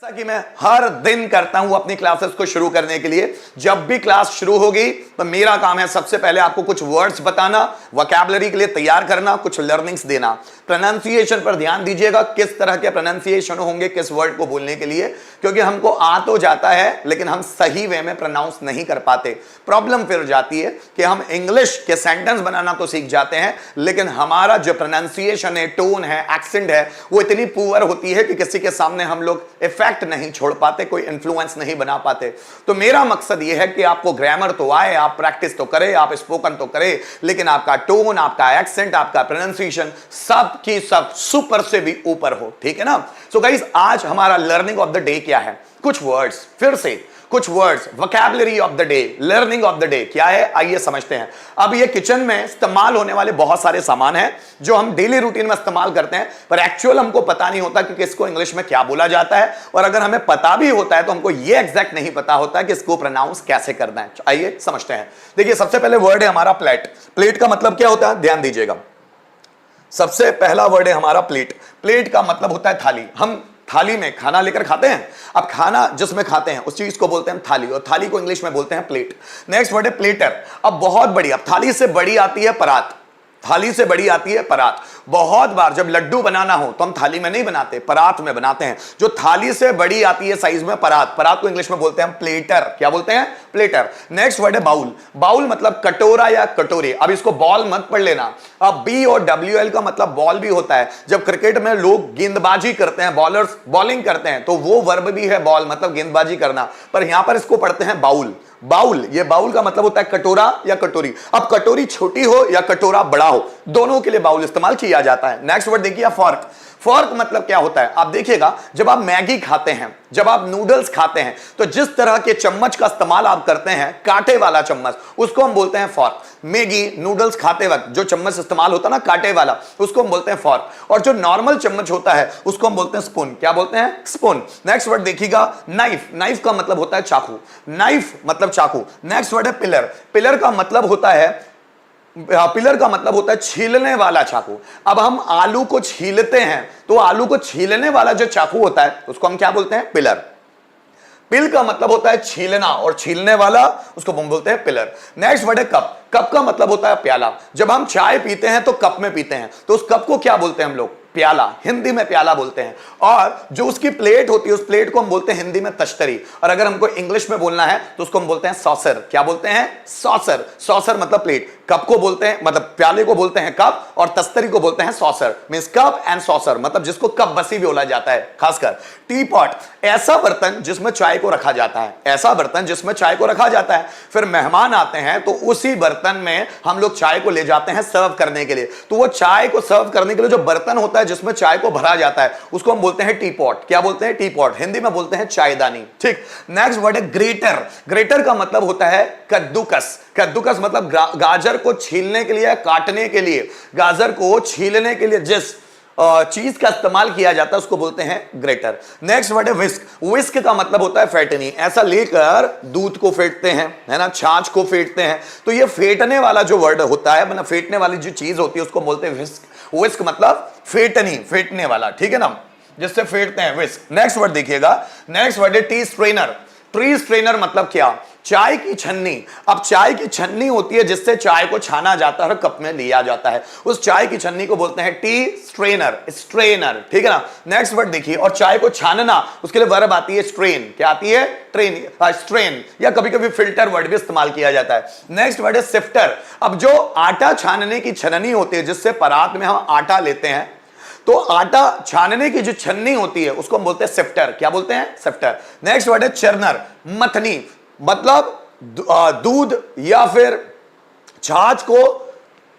जैसा कि मैं हर दिन करता हूं अपनी क्लासेस को शुरू करने के लिए, जब भी क्लास शुरू होगी तो मेरा काम है सबसे पहले आपको कुछ वर्ड्स बताना, वोकैबुलरी के लिए तैयार करना, कुछ लर्निंग्स देना। प्रोनाउंसिएशन पर ध्यान दीजिएगा, किस तरह के प्रोनाउंसिएशन होंगे किस वर्ड को बोलने के लिए, क्योंकि हमको आ तो जाता है लेकिन हम सही वे में प्रोनाउंस नहीं कर पाते। प्रॉब्लम फिर जाती है कि हम इंग्लिश के सेंटेंस बनाना तो सीख जाते हैं लेकिन हमारा जो प्रोनाउंसिएशन है, टोन है, एक्सेंट है, वो इतनी पुअर होती है कि किसी के सामने हम लोग इफेक्ट नहीं छोड़ पाते, कोई इन्फ्लुएंस नहीं बना पाते। तो मेरा मकसद यह है कि आपको ग्रामर तो आए, आप प्रैक्टिस तो करें, आप स्पोकन तो करें, लेकिन आपका टोन, आपका एक्सेंट, आपका प्रोनाउंसिएशन सब की सब सुपर से भी ऊपर हो। ठीक है ना? सो गाइस, आज हमारा लर्निंग ऑफ द डे क्या है? कुछ वर्ड्स, फिर से कुछ words, vocabulary of the day, learning of the day क्या है, आइए समझते हैं। अब ये किचन में इस्तेमाल होने वाले बहुत सारे सामान हैं जो हम डेली रूटीन में इस्तेमाल करते हैं, पर एक्चुअल हमको पता नहीं होता कि किसको इंग्लिश में क्या बोला जाता है, और अगर हमें पता भी होता है तो हमको ये एग्जैक्ट नहीं पता होता कि इसको प्रोनाउंस कैसे करना है। आइए समझते हैं। देखिए, सबसे पहले वर्ड है हमारा प्लेट। प्लेट का मतलब क्या होता है, ध्यान दीजिएगा। सबसे पहला वर्ड है हमारा प्लेट। प्लेट का मतलब होता है थाली। हम थाली में खाना लेकर खाते हैं, अब खाना जिसमें खाते हैं उस चीज को बोलते हैं थाली, और थाली को इंग्लिश में बोलते हैं प्लेट। नेक्स्ट वर्ड है प्लेटर। अब बहुत बड़ी, अब थाली से बड़ी आती है परात, थाली से बड़ी आती है परात। बहुत बार जब लड्डू बनाना हो तो हम थाली में नहीं बनाते, परात में बनाते हैं। जो थाली से बड़ी आती है साइज में परात, परात को इंग्लिश में बोलते हैं प्लेटर। क्या बोलते हैं? प्लेटर। नेक्स्ट वर्ड है बाउल। बाउल मतलब कटोरा या कटोरी। अब इसको बॉल मत पढ़ लेना, अब बी और WL का मतलब बॉल भी होता है। जब क्रिकेट में लोग गेंदबाजी करते हैं, बॉलर्स बॉलिंग करते हैं, तो वो वर्ब भी है बॉल, मतलब गेंदबाजी करना, पर यहां पर इसको पढ़ते हैं बाउल। बाउल, ये बाउल का मतलब होता है कटोरा या कटोरी। अब कटोरी छोटी हो या कटोरा बड़ा हो, दोनों के लिए बाउल इस्तेमाल किया जाता है। नेक्स्ट वर्ड देखिए फॉर्क। फॉर्क मतलब क्या होता है, आप देखिएगा, जब आप मैगी खाते हैं, जब आप नूडल्स खाते हैं, तो जिस तरह के चम्मच का इस्तेमाल आप करते हैं, कांटे वाला चम्मच, उसको हम बोलते हैं फॉर्क। मैगी नूडल्स खाते वक्त जो चम्मच इस्तेमाल होता है ना, कांटे वाला, उसको हम बोलते हैं फॉर्क। और जो नॉर्मल चम्मच होता है उसको हम बोलते हैं स्पून। क्या बोलते हैं? स्पून। नेक्स्ट वर्ड देखिएगा नाइफ। नाइफ का मतलब होता है चाकू, नाइफ मतलब चाकू। नेक्स्ट वर्ड है पिलर। पिलर का मतलब होता है, पिलर का मतलब होता है छीलने वाला चाकू। अब हम आलू को छीलते हैं तो आलू को छीलने वाला जो चाकू होता है उसको हम क्या बोलते हैं? पिलर। पिल का मतलब होता है छीलना, और छीलने वाला उसको हम बोलते हैं पिलर। नेक्स्ट वर्ड है कप। कप का मतलब होता है प्याला। जब हम चाय पीते हैं तो कप में पीते हैं, तो उस कप को क्या बोलते हैं हम लोग? प्याला। हिंदी में प्याला बोलते हैं। और जो उसकी प्लेट होती है उस प्लेट को हम बोलते हैं हिंदी में तश्तरी, और अगर हमको इंग्लिश में बोलना है तो उसको हम बोलते हैं सॉसर। क्या बोलते हैं? सॉसर। सॉसर मतलब प्लेट। कप को बोलते हैं, मतलब प्याले को बोलते हैं कप, और तस्तरी को बोलते हैं saucer. Means cup and saucer, मतलब जिसको कप बसी भी बोला जाता है। खासकर टी पॉट, ऐसा बर्तन जिसमें चाय को रखा जाता है, ऐसा बर्तन जिसमें चाय को रखा जाता है। फिर मेहमान आते हैं तो उसी बर्तन में हम लोग चाय को ले जाते हैं सर्व करने के लिए, तो वो चाय को सर्व करने के लिए जो बर्तन होता है जिसमें चाय को भरा जाता है उसको हम बोलते हैं टी पॉट। क्या बोलते हैं? T pot. हिंदी में बोलते हैं चायदानी। ठीक। नेक्स्ट वर्ड है ग्रेटर। ग्रेटर का मतलब होता है कद्दूकस। कद्दूकस मतलब गाजर को छीलने के लिए, काटने के लिए, गाजर को छीलने के लिए जिस चीज का इस्तेमाल किया जाता है उसको बोलते हैं ग्रेटर। नेक्स्ट वर्ड है विस्क। विस्क का मतलब होता है फेंटनी। ऐसा लेकर दूध को फेंटते हैं, है ना, छाछ को फेंटते हैं, तो ये फेंटने वाला जो वर्ड होता है, मतलब फेंटने वाली जो चीज होती है उसको बोलते हैं विस्क। विस्क मतलब फेंटनी, फेंटने वाला, ठीक है ना, जिससे फेंटते हैं, विस्क। नेक्स्ट वर्ड देखिएगा, नेक्स्ट वर्ड है टी स्ट्रेनर। टी स्ट्रेनर मतलब क्या? चाय की छन्नी। अब चाय की छन्नी होती है जिससे चाय को छाना जाता है और कप में लिया जाता है, उस चाय की छन्नी को बोलते हैं टी स्ट्रेनर। स्ट्रेनर, ठीक है ना। नेक्स्ट वर्ड देखिए, और चाय को छानना, उसके लिए वर्ब आती है स्ट्रेन। क्या आती है? ट्रेन, स्ट्रेन, या कभी कभी फिल्टर वर्ड भी इस्तेमाल किया जाता है। नेक्स्ट वर्ड है सिफ्टर। अब जो आटा छानने की छननी होती है जिससे परात में हम आटा लेते हैं, तो आटा छानने की जो छन्नी होती है उसको हम बोलते हैं सिफ्टर। क्या बोलते हैं? सिफ्टर। नेक्स्ट वर्ड है चर्नर। मथनी मतलब दूध या फिर छाछ को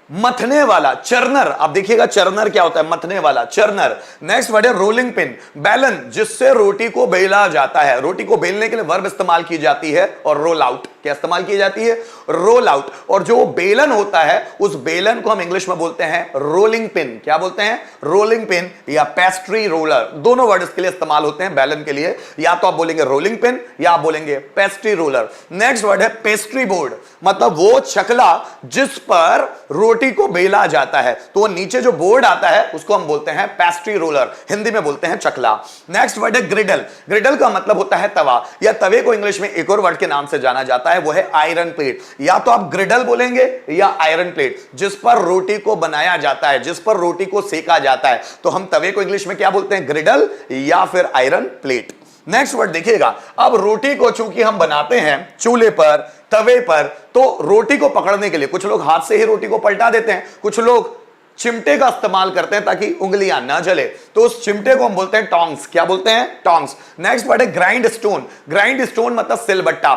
मथने वाला, चर्नर। अब देखिएगा चर्नर क्या होता है? मथने वाला, चर्नर। नेक्स्ट वर्ड है रोलिंग पिन। बेलन, जिससे रोटी को बेला जाता है, रोटी को बेलने के लिए वर्ब इस्तेमाल की जाती है, और रोल आउट। क्या इस्तेमाल की जाती है? Roll out. और जो बेलन होता है उस बेलन को हम इंग्लिश में बोलते हैं रोलिंग पिन। क्या बोलते हैं? रोलिंग पिन या पेस्ट्री रोलर, दोनों वर्ड इसके लिए इस्तेमाल होते हैं बेलन के लिए। या तो आप बोलेंगे रोलिंग पिन या आप बोलेंगे पेस्ट्री रोलर। नेक्स्ट वर्ड है पेस्ट्री बोर्ड, मतलब वो चकला जिस पर रोटी को बेला जाता है, तो वो नीचे जो बोर्ड आता है उसको हम बोलते हैं पेस्ट्री रोलर, हिंदी में बोलते हैं चकला। नेक्स्ट वर्ड है ग्रिडल। ग्रिडल का मतलब होता है तवा, या तवे को इंग्लिश में एक और वर्ड के नाम से जाना जाता है, वो है आयरन प्लेट। या तो आप ग्रिडल बोलेंगे या आयरन प्लेट, जिस पर रोटी को बनाया जाता है, जिस पर रोटी को सेका जाता है, तो हम तवे को इंग्लिश में क्या बोलते हैं? ग्रिडल या फिर आयरन प्लेट। नेक्स्ट वर्ड देखिएगा, अब रोटी को चूंकि हम बनाते हैं चूल्हे पर, तवे पर, तो रोटी को पकड़ने के लिए कुछ लोग हाथ से ही रोटी को पलटा देते हैं, कुछ लोग चिमटे का इस्तेमाल करते हैं ताकि उंगलियां ना जले, तो उस चिमटे को हम बोलते हैं टोंग्स। क्या बोलते हैं? टोंग्स। नेक्स्ट वर्ड है ग्राइंड स्टोन। ग्राइंड स्टोन मतलब सिलबट्टा,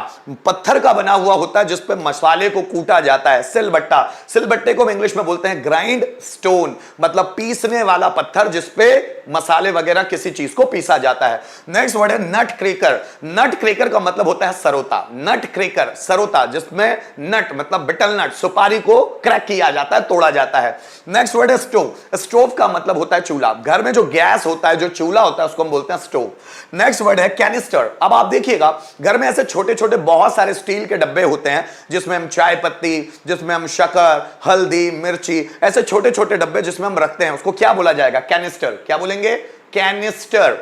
पत्थर का बना हुआ होता है जिस पे मसाले को कूटा जाता है, सिलबट्टा। सिलबट्टे को हम इंग्लिश में बोलते हैं ग्राइंड स्टोन, मतलब पीसने वाला पत्थर जिस पे मसाले वगैरह किसी चीज को पीसा जाता है। नेक्स्ट वर्ड है नट क्रैकर। नट क्रैकर का मतलब होता है सरोता। नट क्रैकर, सरोता, जिसमें नट मतलब बिटल नट, सुपारी को क्रैक किया जाता है, तोड़ा जाता है। नेक्स्ट वर्ड है स्टोव। स्टोव का मतलब होता है चूल्हा। घर में जो गैस होता है, जो चूल्हा होता है, उसको हम बोलते हैं स्टोव। नेक्स्ट वर्ड है कैनिस्टर। अब आप देखिएगा, घर में ऐसे छोटे छोटे बहुत सारे स्टील के डब्बे होते हैं जिसमें हम चाय पत्ती, जिसमें हम शक्कर, हल्दी, मिर्ची, ऐसे छोटे छोटे डब्बे जिसमें हम रखते हैं, उसको क्या बोला जाएगा? कैनिस्टर। क्या बोलेंगे? कैनिस्टर।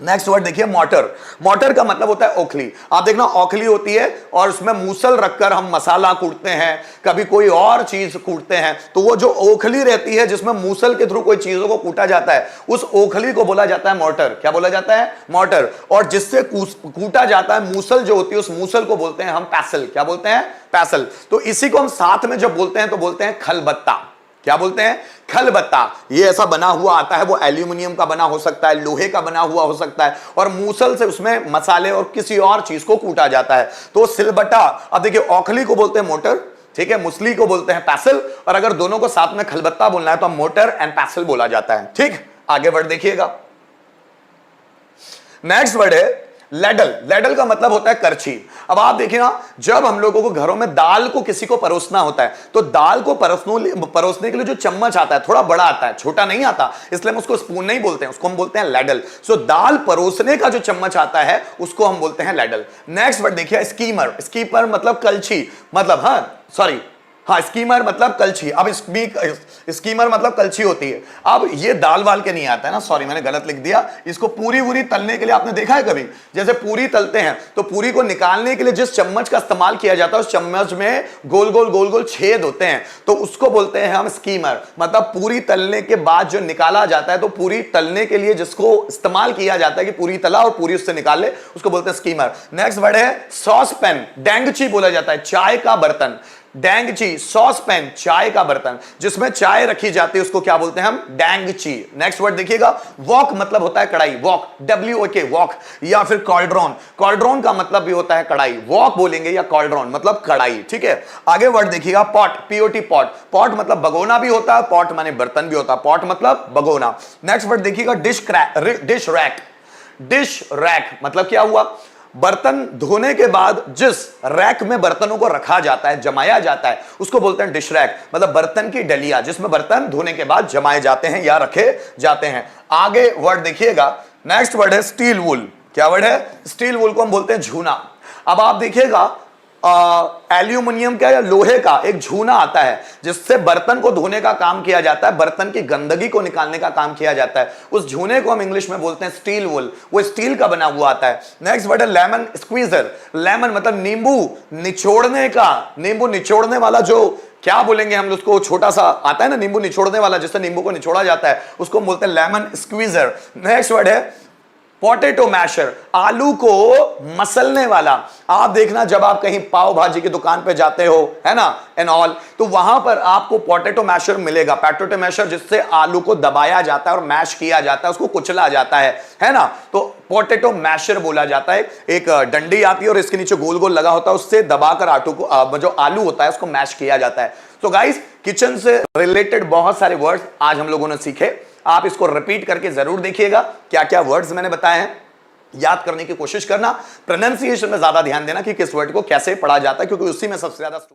नेक्स्ट वर्ड देखिए मोटर। मोटर का मतलब होता है ओखली। आप देखना, ओखली होती है और उसमें मूसल रखकर हम मसाला कूटते हैं, कभी कोई और चीज कूटते हैं, तो वो जो ओखली रहती है जिसमें मूसल के थ्रू कोई चीजों को कूटा जाता है, उस ओखली को बोला जाता है मोटर। क्या बोला जाता है? मोटर। और जिससे कूटा जाता है मूसल जो होती है, उस मूसल को बोलते हैं हम पैसल। क्या बोलते हैं? पैसल। तो इसी को हम साथ में जब बोलते हैं तो बोलते हैं खलबत्ता। क्या बोलते हैं? खलबत्ता। ये ऐसा बना हुआ आता है, वो एल्यूमिनियम का बना हो सकता है, लोहे का बना हुआ हो सकता है, और मूसल से उसमें मसाले और किसी और चीज को कूटा जाता है, तो सिलबट्टा। अब देखिए, औखली को बोलते हैं मोटर, ठीक है, मुसली को बोलते हैं पैसल, और अगर दोनों को साथ में खलबत्ता बोलना है तो मोटर एंड पैसल बोला जाता है। ठीक, आगे वर्ड देखिएगा। नेक्स्ट वर्ड है लैडल। लैडल का मतलब होता है करछी। अब आप देखिए ना, जब हम लोगों को घरों में दाल को किसी को परोसना होता है, तो दाल को परोसने के लिए जो चम्मच आता है थोड़ा बड़ा आता है, छोटा नहीं आता, इसलिए हम उसको स्पून नहीं बोलते हैं, उसको हम बोलते हैं लैडल। सो दाल परोसने का जो चम्मच आता है उसको हम बोलते हैं लैडल। नेक्स्ट वर्ड देखिए स्कीमर। स्कीमर मतलब कलछी, मतलब हाँ स्कीमर मतलब कलछी। अब स्कीमर मतलब कलछी होती है। अब ये दाल वाल के नहीं आता है ना, सॉरी मैंने गलत लिख दिया। इसको पूरी तलने के लिए आपने देखा है कभी, जैसे पूरी तलते हैं तो पूरी को निकालने के लिए जिस चम्मच का इस्तेमाल किया जाता है, उस चम्मच में गोल गोल छेद होते हैं, तो उसको बोलते हैं हम स्कीमर। मतलब पूरी तलने के बाद जो निकाला जाता है, तो पूरी तलने के लिए जिसको इस्तेमाल किया जाता है कि पूरी तला और पूरी उससे निकाल ले, उसको बोलते हैं स्कीमर। नेक्स्ट वर्ड है सॉस पैन। डेंगची बोला जाता है, चाय का बर्तन। डेंगची, सॉस पैन, चाय का बर्तन जिसमें चाय रखी जाती है, उसको क्या बोलते हैं हम? डेंगची। नेक्स्ट वर्ड देखिएगा वॉक, मतलब होता है कढ़ाई, वॉक, WOK, वॉक। या फिर कॉल्ड्रॉन। कॉल्ड्रॉन का मतलब भी होता है कढ़ाई, वॉक बोलेंगे या कॉल्ड्रॉन मतलब कढ़ाई। ठीक है, आगे वर्ड देखिएगा पॉट, POT, पॉट। पॉट मतलब भगोना भी होता है, पॉट माने बर्तन भी होता है, पॉट मतलब भगोना। नेक्स्ट वर्ड देखिएगा डिश रैक। डिश रैक मतलब क्या हुआ? बर्तन धोने के बाद जिस रैक में बर्तनों को रखा जाता है, जमाया जाता है, उसको बोलते हैं डिश रैक। मतलब बर्तन की डलिया जिसमें बर्तन धोने के बाद जमाए जाते हैं या रखे जाते हैं। आगे वर्ड देखिएगा, नेक्स्ट वर्ड है स्टील वूल। क्या वर्ड है? स्टील वूल को हम बोलते हैं झूना। अब आप देखिएगा एल्यूमिनियम का या लोहे का एक झूना आता है जिससे बर्तन को धोने का काम किया जाता है, बर्तन की गंदगी को निकालने का काम किया जाता है। उस झूने को हम इंग्लिश में बोलते हैं स्टील वूल, वो स्टील का बना हुआ आता है। नेक्स्ट वर्ड है लेमन स्क्वीजर। लेमन मतलब नींबू निचोड़ने का, नींबू निचोड़ने वाला, जो क्या बोलेंगे हम उसको, छोटा सा आता है ना नींबू निचोड़ने वाला, जिससे नींबू को निचोड़ा जाता है, उसको हम बोलते हैं लेमन स्क्वीजर। नेक्स्ट वर्ड है पोटैटो मैशर, आलू को मसलने वाला। आप देखना जब आप कहीं पाव भाजी की दुकान पे जाते हो, है ना, एंड ऑल, तो वहां पर आपको पोटैटो मैशर मिलेगा। पोटैटो मैशर जिससे आलू को दबाया जाता है और मैश किया जाता है, उसको कुचला जाता है ना, तो पोटैटो मैशर बोला जाता है। एक डंडी आती है और इसके नीचे गोल गोल लगा होता है, उससे दबाकर आटू को, जो आलू होता है उसको मैश किया जाता है। तो गाइस, किचन से रिलेटेड बहुत सारे वर्ड्स आज हम लोगों ने सीखे। आप इसको रिपीट करके जरूर देखिएगा क्या क्या वर्ड्स मैंने बताए हैं। याद करने की कोशिश करना, प्रोनाउंसिएशन में ज्यादा ध्यान देना कि किस वर्ड को कैसे पढ़ा जाता है, क्योंकि उसी में सबसे ज्यादा